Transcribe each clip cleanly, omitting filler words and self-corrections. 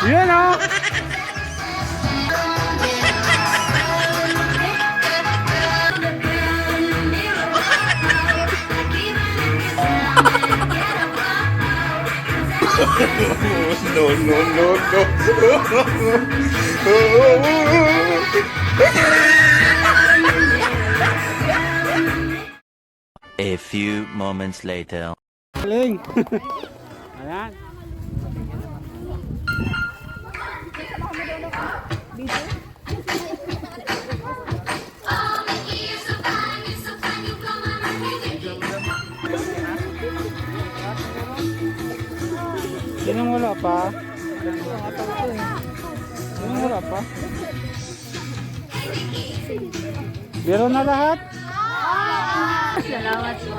Yan o. No, no, no, A few moments later. Galing. Ayan. Sinong wala pa? Sinong wala pa? Meron na lahat? Salamat po.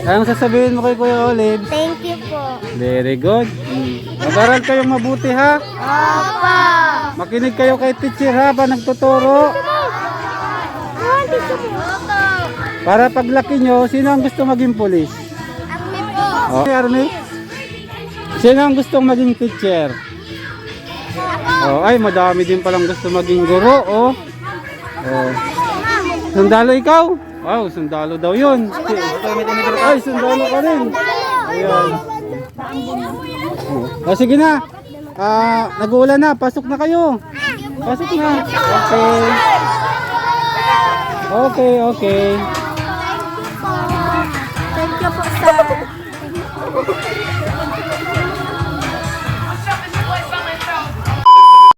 Anong sasabihin mo kay Kuya Olive? Thank you po. Very good. Mag-aral kayong mabuti ha. Opo. Makinig kayo kay teacher ha ba nagtuturo. Opo. Para paglaki nyo, sino ang gusto maging pulis? Akmi po. Okay, Army? Sino ang gustong maging teacher? Oh, ay, madami din palang gusto maging guro, oh. Oh. Sundalo ikaw? Wow, sundalo daw yun. Ay, sundalo ka rin. Ayan. Oh, sige na. Nag-uulan na, pasok na kayo. Pasok na. Okay. Okay, okay. Thank you po, sir.